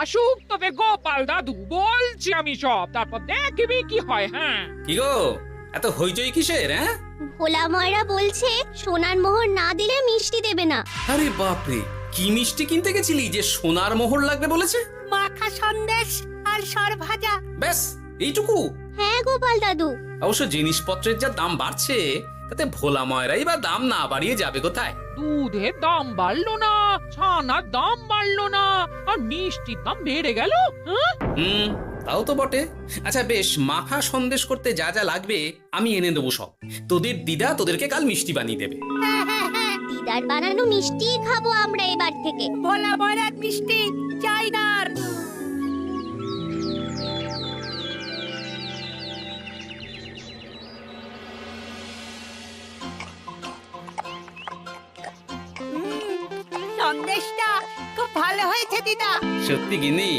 আসুক তবে গোপাল দাদু, বলছি আমি সব, তারপর দেখবি কি হয়। হ্যাঁ, কি গো, এত হইচই কিসের? হ্যাঁ, ভোলা ময়রা বলছে সোনার মোহর না দিলে মিষ্টি দেবে না। আরে বাপরে, কি মিষ্টি কিনতে গেছিলি যে সোনার মোহর লাগবে বলেছে? মাখা সন্দেশ আর সর ভাজা। ব্যাস এইটুকু? হ্যাঁ গোপাল দাদু। অবশ্য জিনিসপত্রের যা দাম বাড়ছে, তাতে ভোলা ময়রাই বা দাম না বাড়িয়ে যাবে কোথায়? দুধের দাম বাড়লো না, ছানার দাম বাড়লো না, আর মিষ্টির দাম বেড়ে গেল। হ্যাঁ, তাও তো বটে। আচ্ছা বেশ, মাখা সন্দেশ করতে যা যা লাগবে আমি এনে দেবো সব। তোদের দিদা তোদেরকে কাল মিষ্টি বানিয়ে দেবে। দিদার বানানো মিষ্টি খাবো আমরা এবার থেকে। ভোলা ময়রার মিষ্টি চাই না আর। সন্দেশটা খুব ভালো হয়েছে দিদা। সত্যি গিনি,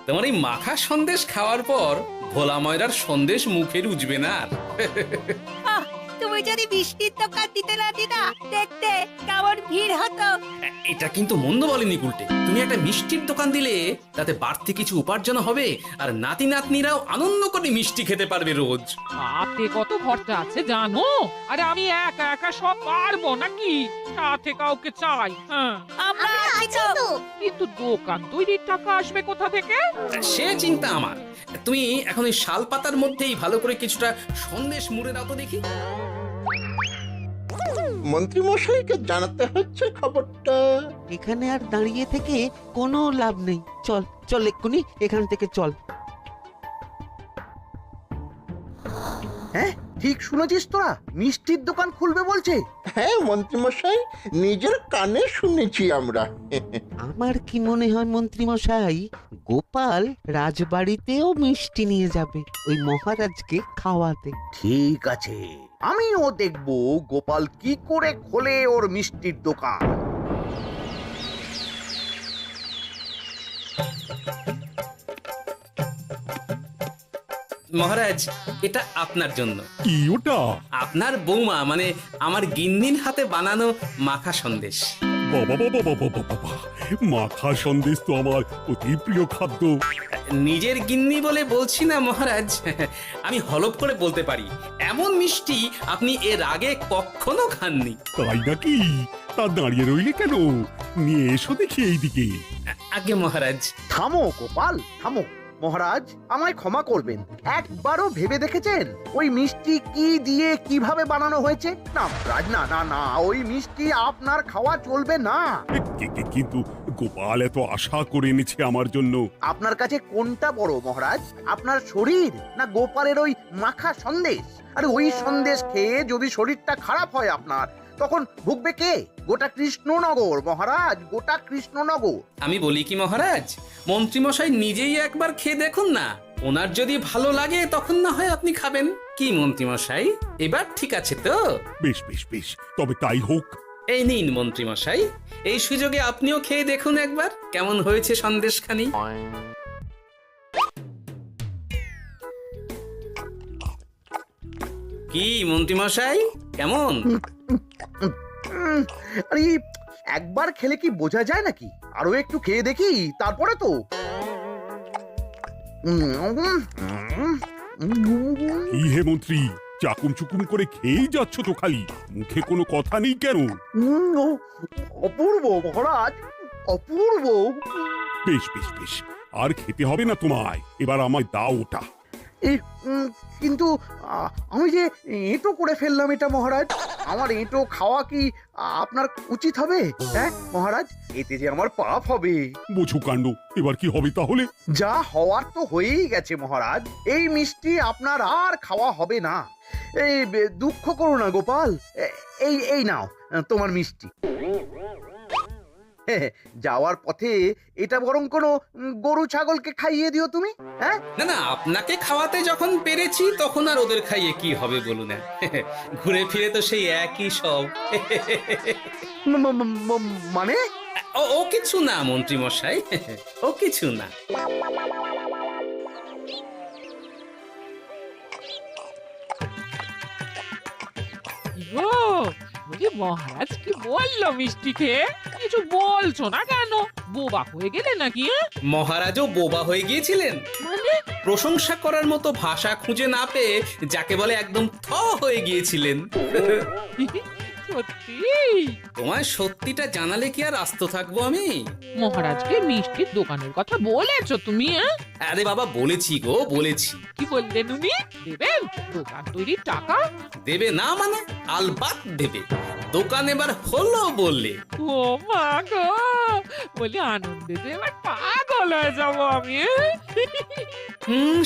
তোমার এই মাখা সন্দেশ খাওয়ার পর ভোলা ময়রার সন্দেশ মুখে রুজবে না আর। আহ, তুমি যদি মিষ্টির দোকান দিতে না দিদা, দেখতে কেমন ভিড় হতো। এটা কিন্তু মন্দ বলেনি গুলটে। তুমি একটা মিষ্টির দোকান দিলে তাতে বাড়তি কিছু উপার্জন হবে, আর নাতি নাতনিরাও আনন্দ করে মিষ্টি খেতে পারবে রোজ। হাতে কত খরচা আছে জানো? আরে আমি একা একা সব পারবো নাকি? সাথে কাউকে চাই। হ্যাঁ, আমরা আমরা আছি আছি তো। তো। কিন্তু দোকান তৈরির টাকা আসবে কোথা থেকে? সে চিন্তা আমার। তুমি এখন ওই শাল পাতার মধ্যেই ভালো করে কিছুটা সন্দেশ মুড়ে দাও তো দেখি। মন্ত্রী মশাইকে জানাতে হচ্ছে খবরটা। এখানে আর দাঁড়িয়ে থেকে কোনো লাভ নেই। চল চল, এক্ষুনি এখান থেকে চল। হ্যাঁ, ঠিক শুনেছিস তোরা, মিষ্টির দোকান খুলবে বলছে। হ্যাঁ মন্ত্রী মশাই, নিজের কানে শুনেছি আমরা। আমার কি মনে হয় মন্ত্রী মশাই, গোপাল রাজবাড়িতেও মিষ্টি নিয়ে যাবে ওই মহারাজকে খাওয়াতে। ঠিক আছে, আমিও দেখবো গোপাল কি করে খোলে ওর মিষ্টির দোকান। মহারাজ, এটা আপনার জন্য। কি ওটা? আপনার বৌমা মানে আমার গিন্নির হাতে বানানো মাখা সন্দেশ। বাবা বাবা বাবা বাবা, মাখা সন্দেশ তো আমার অতি প্রিয় খাদ্য। নিজের গিন্নি বলে বলছি না মহারাজ, আমি হলপ করে বলতে পারি এমন মিষ্টি আপনি এর আগে কখনো খাননি। তাই নাকি? তা দাঁড়িয়ে রইলে কেন? নিয়ে এসো দেখি এইদিকে। আগে মহারাজ। থামো গোপাল, থামো। মহারাজ, আমায় ক্ষমা করবেন, একবারও ভেবে দেখেছেন ওই মিষ্টি কি দিয়ে কিভাবে বানানো হয়েছে? না রাজ, না না না, ওই মিষ্টি আপনার খাওয়া চলবে না। কিন্তু গোপাল এত আশা করে এনেছে আমার জন্য। আপনার কাছে কোনটা বড় মহারাজ, আপনার শরীর না গোপালের ওই মাখা সন্দেশ? আরে ওই সন্দেশ খেয়ে যদি শরীরটা খারাপ হয় আপনার, তখন ভুগবে কে? গোটা কৃষ্ণনগর মহারাজ, গোটা কৃষ্ণনগর। আমি বলি কি মহারাজ, মন্ত্রীমশাই নিজেই একবার খেয়ে দেখুন না। ওনার যদি ভালো লাগে তখন না হয় আপনি খাবেন। কি মন্ত্রীমশাই, এবার ঠিক আছে তো? বেশ বেশ বেশ, তবে তাই হোক। এই নিন মন্ত্রীমশাই, এই সুযোগে আপনিও খেয়ে দেখুন একবার কেমন হয়েছে সন্দেশখানি। কি মন্ত্রীমশাই, কেমন? আরে একবার খেলে কি বোঝা যায় নাকি? আরো একটু খেয়ে দেখি তারপরে তো। কি হে মন্ত্রী, চাকুম চুকুম করে খেয়েই যাচ্ছ তো খালি, মুখে কোনো কথা নেই কেন? অপূর্ব মহারাজ, অপূর্ব। বেশ বেশ বেশ, আর খেতে হবে না তোমায়, এবার আমায় দাও ওটা। এই, কিন্তু আমি যে এঁটো করে ফেললাম এটা মহারাজ, আমার এঁটো খাওয়া কি আপনার উচিত হবে? হ্যাঁ মহারাজ, এতে যে আমার পাপ হবে। বোঝো কাণ্ড, এবার কি হবে তাহলে? যা হওয়ার তো হয়েই গেছে মহারাজ, এই মিষ্টি আপনার আর খাওয়া হবে না। এই দুঃখ করো না গোপাল, এই এই নাও তোমার মিষ্টি। যাওয়ার পথে এটা বরং কোনো গরু ছাগলকে খাইয়ে দিও তুমি। হ্যাঁ, না না, আপনাকে খাওয়াতে যখন পেরেছি তখন আর ওদের খাইয়ে কি হবে বলুন না। ঘুরে ফিরে তো সেই একই সব। মানে ও কিছু না মন্ত্রীমশাই, ও কিছু না। ও বলি মহারাজ কি বললো মিষ্টি খেয়ে? কিছু বলছো না কেন? বোবা হয়ে গেলে নাকি? মহারাজও বোবা হয়ে গিয়েছিলেন? মানে প্রশংসা করার মতো ভাষা খুঁজে না পেয়ে যাকে বলে একদম থ হয়ে গিয়েছিলেন। সত্যি? তোমায় সত্যিটা জানালে কি আর আস্ত থাকবো আমি? মহারাজকে মিষ্টির দোকানের কথা বলেছো তুমি? আরে বাবা, বলেছি গো, বলেছি। কি বললেন উনি? দেবেন দোকান তৈরির টাকা? দেবে না মানে? আলবাত দেবে। দোকান এবার হলো বললে। ও মা গো, বলি আনন্দে যে এবার পাগল হয়ে যাবো আমি।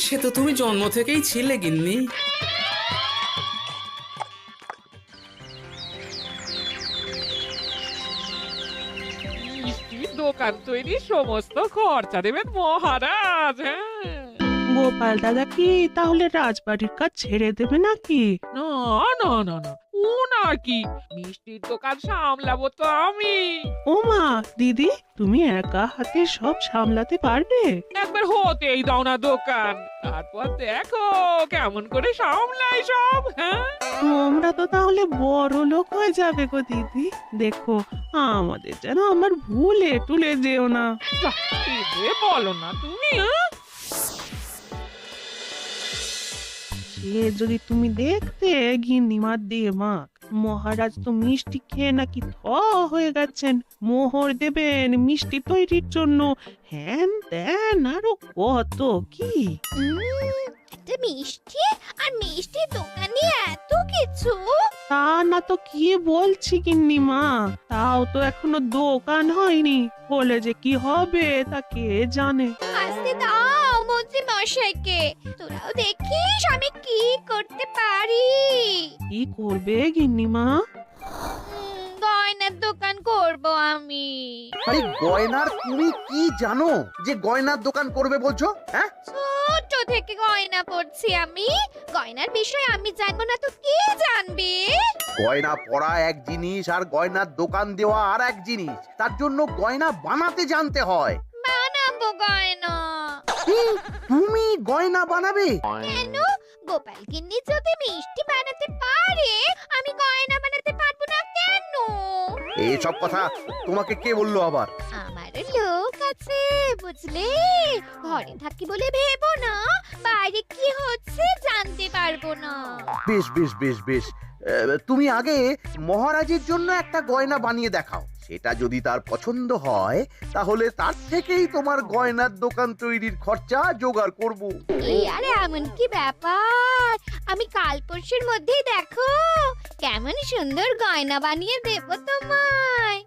সে তো তুমি জন্ম থেকেই ছিলে গিন্নি। মিষ্টির দোকান তৈরির সমস্ত খরচা দেবেন মহারাজ। হ্যাঁ, গোপাল দাদা কি তাহলে রাজবাড়ির কাজ ছেড়ে দেবে নাকি? না না না না, ও নাকি, মিষ্টির দোকান সামলাবো তো আমি। ওমা দিদি, তুমি একা হাতে সব সামলাতে পারবে? একবার হতেই দাও না দোকান, তারপর দেখো কেমন করে সামলাই সব। হ্যাঁ, তোমরা তো তাহলে বড় লোক হয়ে যাবে গো দিদি। দেখো আমাদের যেন আমার ভুলে টুলে যেও না। যা, কি যে বলো না তুমি। হ্যাঁ? সে যদি তুমি দেখতে গিন্নিমার দিয়ে মাক, মহারাজ তো মিষ্টি খেয়ে নাকি থ হয়ে গেছেন। মোহর দেবেন মিষ্টি তৈরির জন্য, হ্যান ত্যান আরো কত কি। একটা মিষ্টি আর মিষ্টির দোকানে এত কিছু। তা না তো কি বলছি গিন্নিমা, তাও তো এখনো দোকান হয়নি, হলে যে কি হবে তা কে জানে। আসতে দাও মন্ত্রী মশাইকে, তোরাও দেখিস আমি কি করতে পারি। কি করবে গিন্নিমা? গয়নার দোকান করব আমি। আরে গয়নার তুমি কি জানো যে গয়নার দোকান করবে বলছো? হ্যাঁ, ছোট থেকে গয়না পড়ছি আমি, গয়নার বিষয় আমি জানবো না তো কে জানবে? গয়না পরা এক জিনিস আর গয়নার দোকান দেওয়া আর এক জিনিস। তার জন্য গয়না বানাতে জানতে হয়। বানাবো গয়না। তুমি গয়না বানাবে? কেন? গোপাল গিন্নি যদি মিষ্টি বানাতে পারে, আমি গয়না বানাতে পারবো না কেন? এইসব কথা তোমাকে কে বললো আবার? আমার লোক আছে বুঝলে, ঘরে থাকি বলে ভেবো না, বাইরে কি হচ্ছে জানতে পারবো না। বেশ বেশ বেশ বেশ, তুমি আগে মহারাজের জন্য একটা গয়না বানিয়ে দেখাও। সেটা যদি তার পছন্দ হয় তাহলে তার থেকেই তোমার গয়নার দোকান তৈরির খরচা জোগাড় করব। এই আরে এমন কি ব্যাপার, আমি কাল পরশুর মধ্যেই দেখো কেমন সুন্দর গয়না বানিয়ে দেব তোমায়।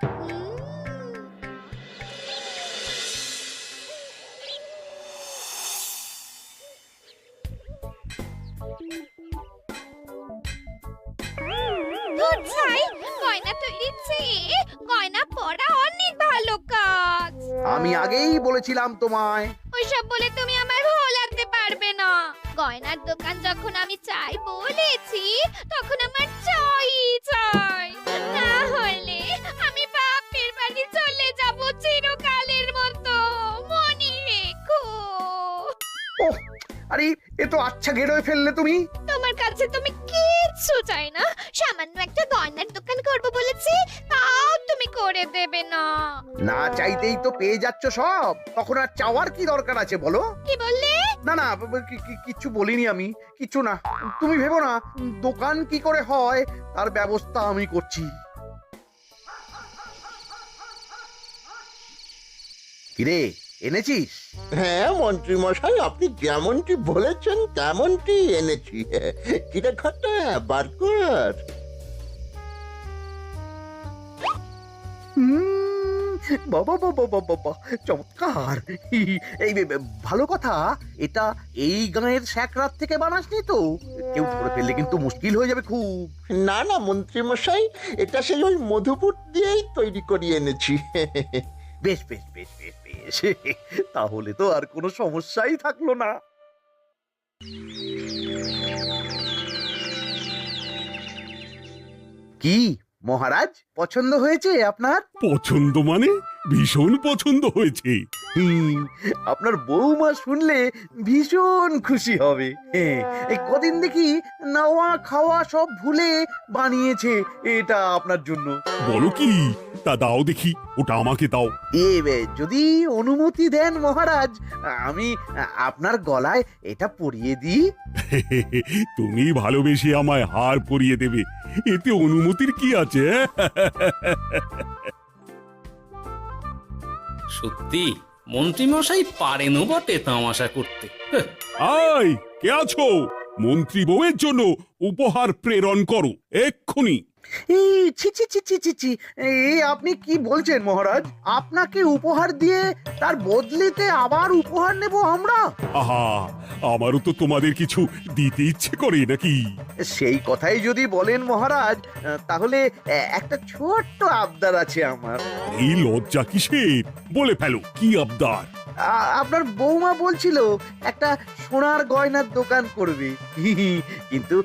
ধুর ছাই, গয়না তৈরির চেয়ে গয়না পরা অনেক ভালো কাজ। আমি আগেই বলেছিলাম তোমায়। ওইসব বলে তুমি আমার ভোলাতে পারবে না। গয়নার দোকান যখন আমি চাই বলেছি, তখন আমার চাই চাই, না হলে আমি বাপের বাড়ি চলে যাব চিরকালের মতো, মনে রেখো। ওহ, আরে এ তো আচ্ছা গেড়ে ফেললে তুমি। তোমার কাছে তুমি কিচ্ছু চাই না, সামান্য একটা গয়নার দোকান করব বলেছি, তাও তুমি করে দেবে না। না চাইতেই তো পেয়ে যাচ্ছ সব, তখন আর চাওয়ার কি দরকার আছে বলো? কি বললে? না না, কিচ্ছু বলিনি আমি, কিচ্ছু না। তুমি ভেবো না, দোকান কি করে হয় তার ব্যবস্থা আমি করছি। কিরে, এনেছিস? হ্যাঁ মন্ত্রী মশাই, আপনি যেমনটি বলেছেন তেমনটি এনেছি। কিরে ঘটা, বার কর। বাবা বাবা বাবা বাবা, চমৎকার। এই ভালো কথা, এটা এই গাঁয়ের স্যাকরাত থেকে বানাসনি তো? কেউ ধরে ফেললে কিন্তু মুশকিল হয়ে যাবে খুব। না না মন্ত্রী মশাই, এটা সেই ওই মধুপুর দিয়েই তৈরি করিয়ে এনেছি। বেশ বেশ বেশ বেশ বেশ, তাহলে তো আর কোনো সমস্যাই থাকলো না। কি মহারাজ, পছন্দ হয়েছে আপনার? পছন্দ মানে ভীষণ পছন্দ হয়েছে। আপনার বৌমা শুনলে ভীষণ খুশি হবে। এই কদিন দেখি নাওয়া খাওয়া সব ভুলে বানিয়েছে এটা আপনার জন্য। বলো কি, তা দাও দেখি, ওটা আমাকে দাও। যদি অনুমতি দেন মহারাজ, আমি আপনার গলায় এটা পরিয়ে দিই। তুমি ভালোবেসে আমায় হার পরিয়ে দেবে, এতে অনুমতির কি আছে? সত্যি মন্ত্রীমশাই পারেনও বটে তামাশা করতে। আয়, কে আছো? মন্ত্রী বউয়ের জন্য উপহার প্রেরণ করো এক্ষুনি। ছি ছি ছি ছি ছি ছি, আপনি কি বলছেন মহারাজ? আপনাকে উপহার দিয়ে তার বদলিতে আবার উপহার নেব আমরা? আহা, আমারও তো তোমাদের কিছু দিতে ইচ্ছে করে নাকি? সেই কথাই যদি বলেন মহারাজ, তাহলে একটা ছোট্ট আবদার আছে আমার। এই লজ্জা কিসের? বলে ফেলো, কি আবদার? আপনার বৌমা বলছিল একটা সোনার গয়নার দোকান করবে, কিন্তু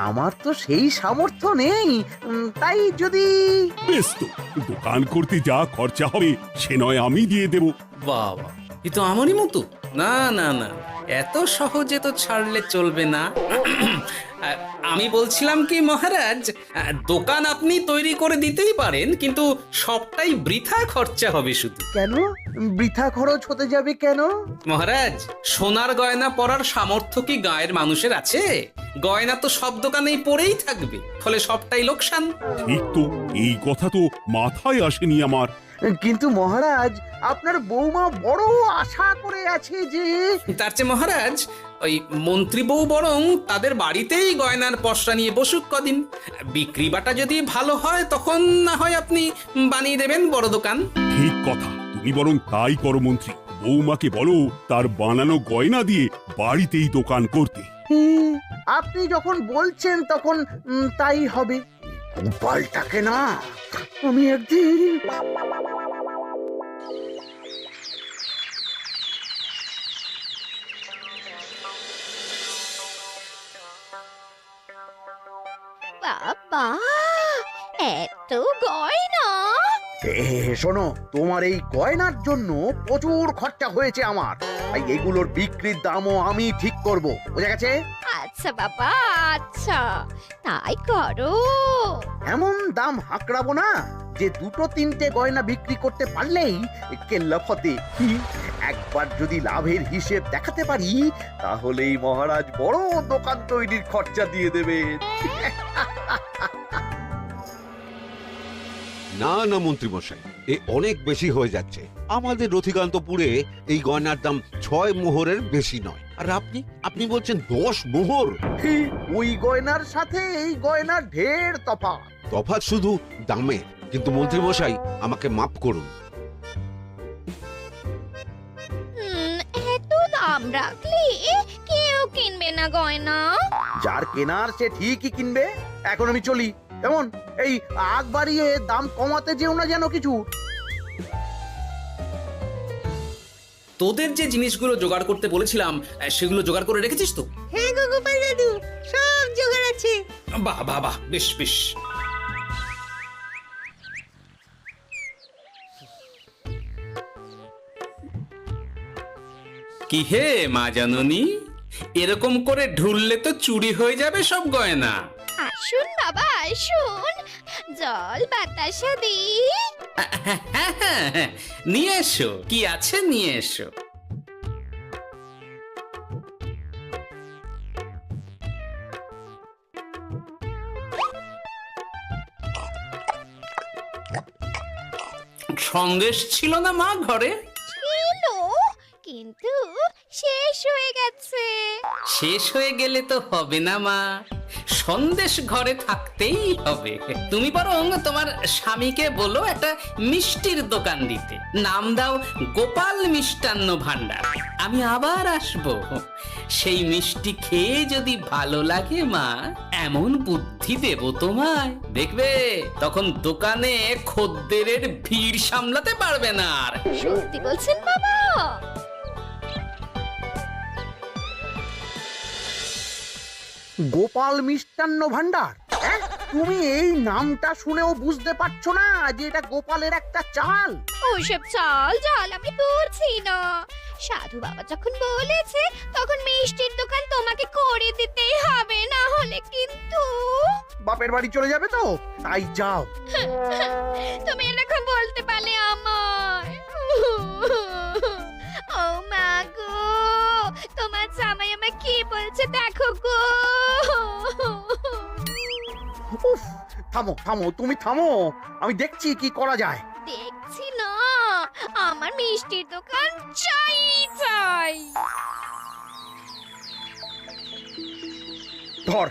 আমার তো সেই সামর্থ্য নেই। তাই যদি বেশ তো, দোকান করতে যা খরচা হবে সে নয় আমি দিয়ে দেব। বাবা, এ তো আমারই মতো। না না না, এত সহজে তো ছাড়লে চলবে না। আমি বলছিলাম কি মহারাজ, দোকান আপনি তৈরি করে দিতেই পারেন, কিন্তু সবটাই বৃথা খরচা হবে শুধু। কেন বৃথা খরচ হতে যাবে কেন? মহারাজ, সোনার গয়না পরার সামর্থ্য কি গায়ের মানুষের আছে? গয়না তো সব দোকানেই পড়েই থাকবে, ফলে সবটাই লোকসান। ঠিক তো, এই কথা তো মাথায় আসেনি আমার। কিন্তু মহারাজ, আপনার বৌমা বড় আশা করে আছে যে তার চেয়ে মহারাজ, ওই মন্ত্রী বউ বরং তাদের বাড়িতেই গয়নার পসরা নিয়ে বসুক কদিন। বিক্রি বাটা যদি ভালো হয় তখন না হয় আপনি বানিয়ে দেবেন বড় দোকান। ঠিক কথা, তুমি বরং তাই করো মন্ত্রী। বৌমাকে বলো তার বানানো গয়না দিয়ে বাড়িতেই দোকান করতে। আপনি যখন বলছেন তখন তাই হবে। গোপালটাকে না আমি একদিন বাবা, এত গয়না! শোনো, তোমার এই গয়নার জন্য প্রচুর খরচা হয়েছে আমার, তাই এগুলোর বিক্রির দামও আমি ঠিক করব, বুঝা গেছে? আচ্ছা বাবা, আচ্ছা, তাই করো। এমন দাম হাঁকড়াবো না যে দুটো তিনটে গয়না বিক্রি করতে পারলেই কেল্লা ফতে। একবার যদি লাভের হিসেব দেখাতে পারি, তাহলেই মহারাজ বড় দোকান তৈরির খরচা দিয়ে দেবেন। না না মন্ত্রী মশাই, এ অনেক বেশি হয়ে যাচ্ছে। আমাদের রথিকান্তপুরে এই গয়নার দাম 6 মোহরের বেশি নয়, আর আপনি আপনি বলছেন 10 মোহর। ওই গয়নার সাথে এই গয়নার ঢের তফাৎ। তফাৎ শুধু দামে। কিন্তু মন্ত্রী মশাই, আমাকে মাফ করুন। এত দাম রাখলে কেউ কিনবে না গয়না। যার কেনার সে ঠিকই কিনবে। এখন আমি চলি। এমন এই আগ বাড়িয়ে দাম কমাতে যেও না যেন কিছু। তোদের যে জিনিসগুলো জোগাড় করতে বলেছিলাম সেগুলো জোগাড় করে রেখেছিস তো? হ্যাঁ গো গোপাল দাদু, সব জোগাড় আছে। বাহ বাহ বাহ, বেশ বেশ। কি হে মা জাননী, এরকম করে ঢুললে তো চুরি হয়ে যাবে সব গয়না। আসুন বাবা, আসুন, জল বাতাসা দিই। নিয়ে এসো, কি আছে নিয়ে এসো। সন্দেশ ছিল না মা ঘরে? ছিল, কিন্তু শেষ হয়ে গেছে। শেষ হয়ে গেলে তো হবে না মা, সন্দেশ ঘরে থাকতেই হবে। তুমি বরং তোমার স্বামীকে বলো একটা মিষ্টির দোকান দিতে, নাম দাও গোপাল মিষ্টান্ন ভান্ডার। আমি আবার আসবো, সেই মিষ্টি খেয়ে যদি ভালো লাগে মা, এমন বুদ্ধি দেব তোমায়, দেখবে তখন দোকানে খদ্দেরের ভিড় সামলাতে পারবে না আর। সত্যি বলছেন বাবা? গোপাল মিষ্টান্ন ভান্ডার? তুমি এই নামটা শুনেও বুঝতে পারছো না যে এটা গোপালের একটা চাল? ওইসব চাল জাল আমি বলছি না। সাধু বাবা যখন বলেছে তখন মিষ্টির দোকান তোমাকে করে দিতেই হবে, না হলে কিন্তু বাপের বাড়ি চলে যাবে তো, তাই যাও। তুমি এরকম বলতে পারলে আমায়। ও মা গো, তোমার জামাই আমায় কি বলছে দেখো গো। উফ, থামো থামো, তুমি থামো, আমি দেখছি কি করা যায়। দেখছি না, আমার মিষ্টির দোকান চাই চাই। ধর,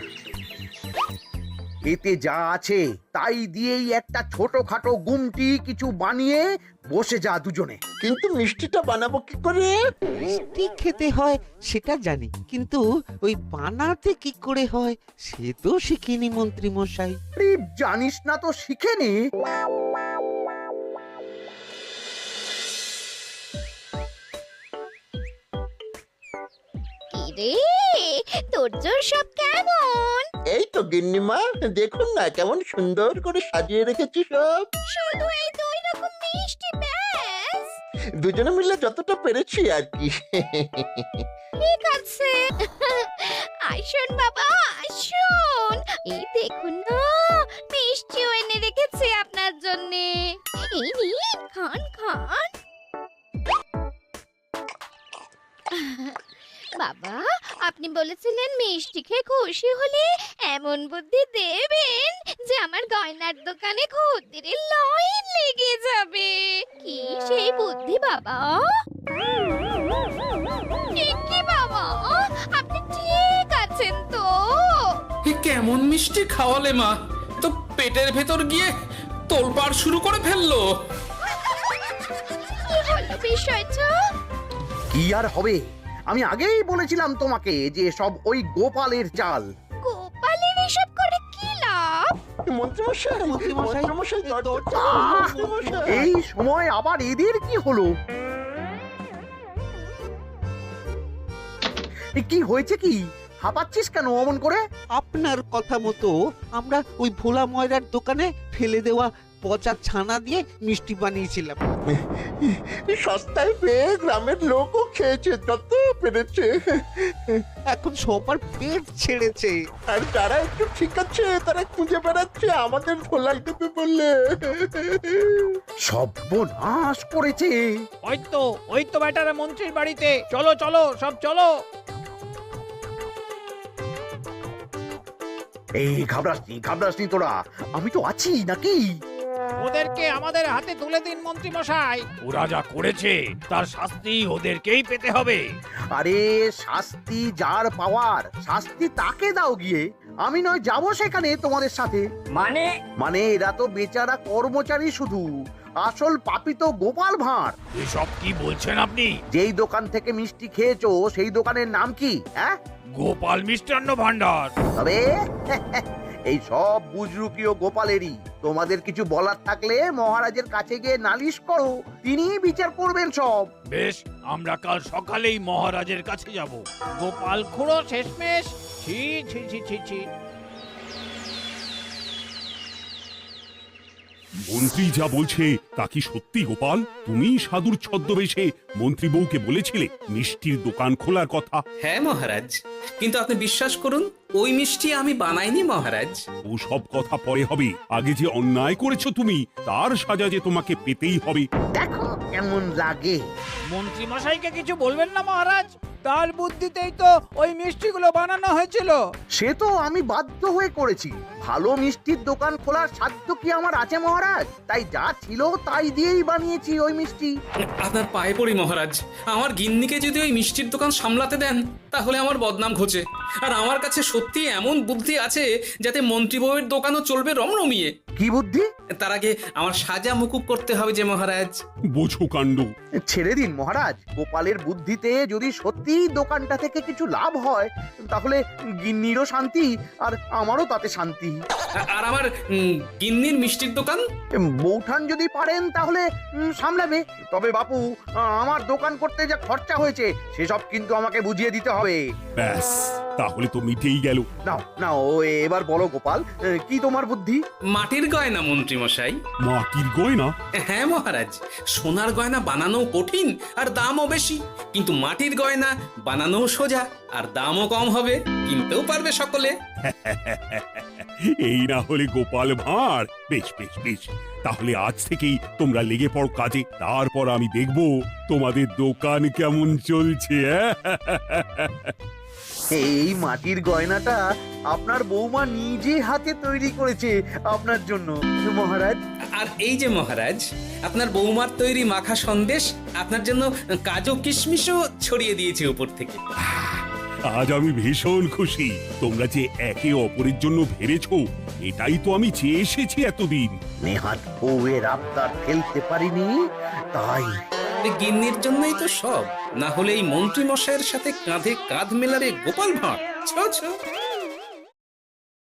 এতে যা আছে তাই দিয়েই একটা ছোটখাটো গুমটি কিছু বানিয়ে বসে যা দুজনে। কিন্তু মিষ্টিটা বানাবো কি করে? মিষ্টি খেতে হয় সেটা জানি, কিন্তু ওই বানাতে কি করে হয় সে তো শিখিনি মন্ত্রী মশাই। আরে জানিস না তো শিখে নে। কি রে, তোর জোর সব কেমন? এই তো গিন্নিমা, দেখুন না কেমন সুন্দর করে সাজিয়ে রেখেছি সব। শুধু এই দুই রকম মিষ্টি ব্যাস? দুজনে মিলে যতটা পেরেছি আর কি। ঠিক আছে, আসুন বাবা আসুন, এই দেখুন না মিষ্টিও এনে রেখেছি আপনার জন্য। এই নিন, খান খান। বাবা, আপনি বলেছিলেন মিষ্টি খেয়ে খুশি হলে এমন বুদ্ধি দেবেন যে আমার গয়নার দোকানে খদ্দেরের লাইন লেগে যাবে। কি সেই বুদ্ধি বাবা? কি বাবা, আপনি ঠিক আছেন তো? এ কেমন মিষ্টি খাওয়ালে মা, তো পেটের ভেতর গিয়ে তোলপাড় শুরু করে ফেললো। কি হলো বিষয়টা? কি আর হবে, আমি আগেই বলেছিলাম তোমাকে যে সব ওই গোপালের চাল। গোপালের এসব করে কি লাভ? মন্ত্রীমশাই, মন্ত্রীমশাই, মন্ত্রীমশাই, দরজা আহ! মন্ত্রীমশাই। এই সময় আবার এদের কি হলো? এ কি হয়েছে কি? হাঁপাচ্ছিস কেন অমন করে? আপনার কথা মতো আমরা ওই ভোলা ময়রার দোকানে ফেলে দেওয়া পচা ছানা দিয়ে মিষ্টি বানিয়েছিলাম। সস্তায় পেয়ে গ্রামের লোকও খেয়েছে যত পেরেছে। এখন সবার পেট ছেড়েছে। আর যারা একটু ঠিক আছে তারা খুঁজে বেড়াচ্ছে আমাদের ধোলাই দেবে বললে। সর্বনাশ করেছে। ওই তো বেটারা মন্ত্রীর বাড়িতে, চলো চলো সব চলো। এই ঘাবড়াসনি তোরা, আমি তো আছি নাকি? ওদেরকে আমাদের হাতে তুলে দিন মন্ত্রী মশাই। ওরা যা করেছে তার শাস্তি ওদেরকেই পেতে হবে। আরে শাস্তি যার পাওয়ার শাস্তি তাকে দাও গিয়ে, আমি নয় যাবো সেখানে তোমাদের সাথে। মানে এরা তো বেচারা কর্মচারী শুধু, আসল পাপী তো গোপাল ভাঁড়। এসব কি বলছেন আপনি? যেই দোকান থেকে মিষ্টি খেয়েছো সেই দোকানের নাম কি? হ্যাঁ, গোপাল মিষ্টান্ন ভান্ডার। তবে এই সব বুজরুকিও গোপালেরই। তোমাদের কিছু বলার থাকলে মহারাজের কাছে গিয়ে নালিশ করো, তিনি বিচার করবেন সব। বেশ, আমরা কাল সকালেই মহারাজের কাছে যাব। গোপাল খুড়ো শেষমেশ। ছি ছি ছি ছি ছি। মন্ত্রী যা বলছে তা কি সত্যি গোপাল? তুমি সাধুর ছদ্মবেশে মন্ত্রী বউকে বলেছিলে মিষ্টির দোকান খোলার কথা? হ্যাঁ মহারাজ, কিন্তু আপনি বিশ্বাস করুন ওই মিষ্টি আমি বানাইনি মহারাজ। ও সব কথা পরে হবে, আগে যে অন্যায় করেছো তুমি তার সাজা যে তোমাকে পেতেই হবে। দেখো কেমন লাগে। মন্ত্রী মশাইকে কিছু বলবেন না মহারাজ, তার বুদ্ধিতেই তো ওই মিষ্টিগুলো বানানো হয়েছিল। সে তো আমি বাধ্য হয়ে করেছি। ভালো মিষ্টির দোকান খোলার সাধ্য কি আমার আছে মহারাজ? তাই যা ছিল তাই দিয়েই বানিয়েছি ওই মিষ্টি। আপনার পায়ে পড়ি মহারাজ, আমার গিন্নিকে যদি ওই মিষ্টির দোকান সামলাতে দেন তাহলে আমার বদনাম ঘোচে। আর আমার কাছে সত্যি এমন বুদ্ধি আছে যাতে মন্ত্রী বউয়ের দোকানও চলবে রমরমিয়ে। কি বুদ্ধি? তার আগে আমার সাজা মুকুব করতে হবে যে মহারাজ। বোঝো কাণ্ড। ছেড়ে দিন মহারাজ, গোপালের বুদ্ধিতে যদি সত্যি দোকানটা থেকে কিছু লাভ হয় তাহলে গিন্নিরও শান্তি আর আমারও তাতে শান্তি। আর আমার গিন্নির মিষ্টির দোকান বৌঠান যদি পারেন তাহলে সামলাবে। তবে বাপু, আমার দোকান করতে যা খরচা হয়েছে সেসব কিন্তু আমাকে বুঝিয়ে দিতে হবে। ব্যাস, তাহলে তো মিটেই গেল। নাও নাও এবার বলো গোপাল, কি তোমার বুদ্ধি? মাটির গয়না মন্ত্রী মশাই। মাটির গয়না? হ্যাঁ মহারাজ, সোনার গয়না বানানো কঠিন আর দামও বেশি, কিন্তু মাটির গয়না বানানো সোজা আর দামও কম হবে, কিনতেও পারবে সকলে। এই না হলে গোপাল ভাঁড়। বেশ বেশ বেশ, তাহলে আজ থেকেই তোমরা লেগে পড়ো কাজে, তারপর আমি দেখব তোমাদের দোকান কেমন চলছে। এই মাটির গয়নাটা আপনার বৌমা নিজে হাতে তৈরি করেছে আপনার জন্য মহারাজ। আর এই যে মহারাজ, আপনার বৌমার তৈরি মাখা সন্দেশ আপনার জন্য কাজু কিশমিশও ছড়িয়ে দিয়েছে উপর থেকে। আজ আমি ভীষণ খুশি। তোমরা যে একে অপরের জন্য ভেবেছো, এটাই তো আমি চেয়ে এসেছি এতদিন। নেহাত বউয়ের আবদার ফেলতে পারিনি, তাই এই গিন্নির জন্যই তো সব, না হলে এই মন্ত্রী মশাইয়ের সাথে কাঁধে কাঁধ মেলারে গোপাল ভাঁড়। ছো ছো।